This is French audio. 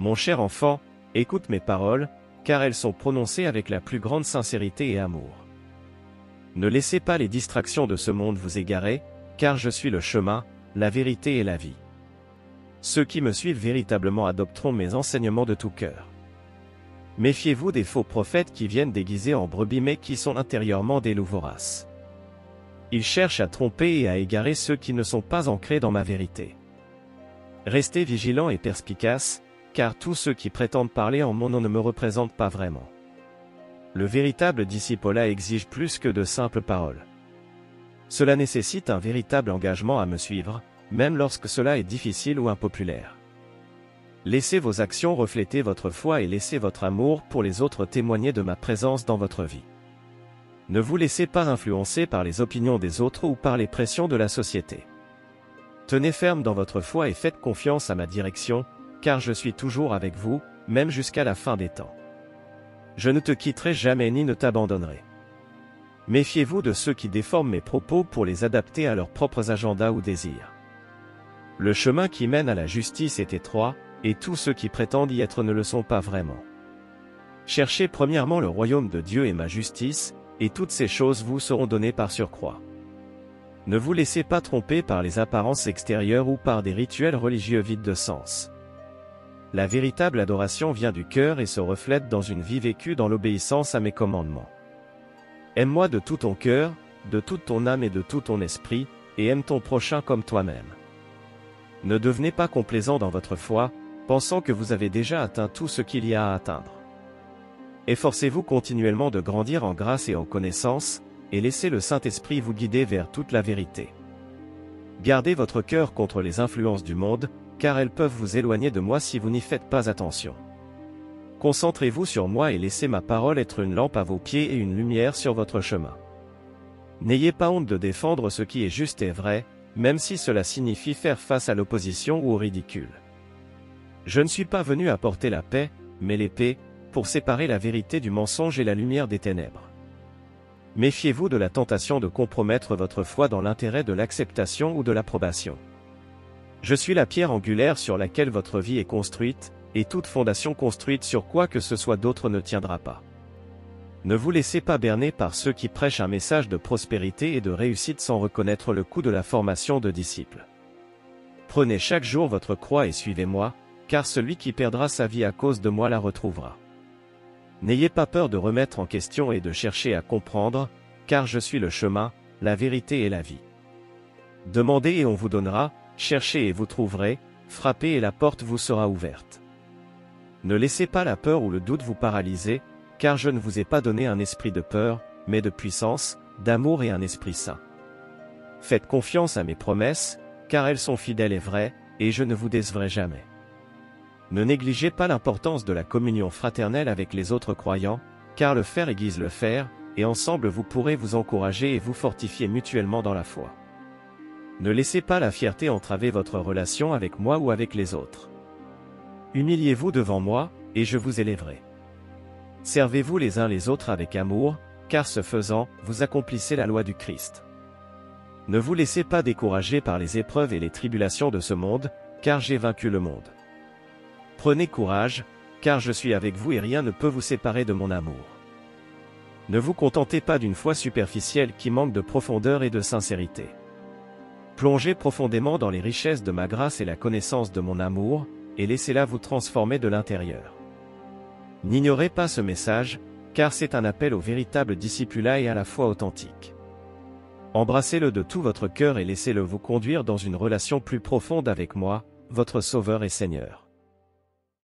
Mon cher enfant, écoute mes paroles, car elles sont prononcées avec la plus grande sincérité et amour. Ne laissez pas les distractions de ce monde vous égarer, car je suis le chemin, la vérité et la vie. Ceux qui me suivent véritablement adopteront mes enseignements de tout cœur. Méfiez-vous des faux prophètes qui viennent déguisés en brebis mais qui sont intérieurement des loups voraces. Ils cherchent à tromper et à égarer ceux qui ne sont pas ancrés dans ma vérité. Restez vigilants et perspicaces, car tous ceux qui prétendent parler en mon nom ne me représentent pas vraiment. Le véritable discipolat exige plus que de simples paroles. Cela nécessite un véritable engagement à me suivre, même lorsque cela est difficile ou impopulaire. Laissez vos actions refléter votre foi et laissez votre amour pour les autres témoigner de ma présence dans votre vie. Ne vous laissez pas influencer par les opinions des autres ou par les pressions de la société. Tenez ferme dans votre foi et faites confiance à ma direction, car je suis toujours avec vous, même jusqu'à la fin des temps. Je ne te quitterai jamais ni ne t'abandonnerai. Méfiez-vous de ceux qui déforment mes propos pour les adapter à leurs propres agendas ou désirs. Le chemin qui mène à la justice est étroit, et tous ceux qui prétendent y être ne le sont pas vraiment. Cherchez premièrement le royaume de Dieu et ma justice, et toutes ces choses vous seront données par surcroît. Ne vous laissez pas tromper par les apparences extérieures ou par des rituels religieux vides de sens. La véritable adoration vient du cœur et se reflète dans une vie vécue dans l'obéissance à mes commandements. Aime-moi de tout ton cœur, de toute ton âme et de tout ton esprit, et aime ton prochain comme toi-même. Ne devenez pas complaisant dans votre foi, pensant que vous avez déjà atteint tout ce qu'il y a à atteindre. Efforcez-vous continuellement de grandir en grâce et en connaissance, et laissez le Saint-Esprit vous guider vers toute la vérité. Gardez votre cœur contre les influences du monde, car elles peuvent vous éloigner de moi si vous n'y faites pas attention. Concentrez-vous sur moi et laissez ma parole être une lampe à vos pieds et une lumière sur votre chemin. N'ayez pas honte de défendre ce qui est juste et vrai, même si cela signifie faire face à l'opposition ou au ridicule. Je ne suis pas venu apporter la paix, mais l'épée, pour séparer la vérité du mensonge et la lumière des ténèbres. Méfiez-vous de la tentation de compromettre votre foi dans l'intérêt de l'acceptation ou de l'approbation. Je suis la pierre angulaire sur laquelle votre vie est construite, et toute fondation construite sur quoi que ce soit d'autre ne tiendra pas. Ne vous laissez pas berner par ceux qui prêchent un message de prospérité et de réussite sans reconnaître le coût de la formation de disciples. Prenez chaque jour votre croix et suivez-moi, car celui qui perdra sa vie à cause de moi la retrouvera. N'ayez pas peur de remettre en question et de chercher à comprendre, car je suis le chemin, la vérité et la vie. Demandez et on vous donnera, cherchez et vous trouverez, frappez et la porte vous sera ouverte. Ne laissez pas la peur ou le doute vous paralyser, car je ne vous ai pas donné un esprit de peur, mais de puissance, d'amour et un esprit saint. Faites confiance à mes promesses, car elles sont fidèles et vraies, et je ne vous décevrai jamais. Ne négligez pas l'importance de la communion fraternelle avec les autres croyants, car le faire aiguise le faire, et ensemble vous pourrez vous encourager et vous fortifier mutuellement dans la foi. Ne laissez pas la fierté entraver votre relation avec moi ou avec les autres. Humiliez-vous devant moi, et je vous élèverai. Servez-vous les uns les autres avec amour, car ce faisant, vous accomplissez la loi du Christ. Ne vous laissez pas décourager par les épreuves et les tribulations de ce monde, car j'ai vaincu le monde. Prenez courage, car je suis avec vous et rien ne peut vous séparer de mon amour. Ne vous contentez pas d'une foi superficielle qui manque de profondeur et de sincérité. Plongez profondément dans les richesses de ma grâce et la connaissance de mon amour, et laissez-la vous transformer de l'intérieur. N'ignorez pas ce message, car c'est un appel au véritable discipulat et à la foi authentique. Embrassez-le de tout votre cœur et laissez-le vous conduire dans une relation plus profonde avec moi, votre Sauveur et Seigneur.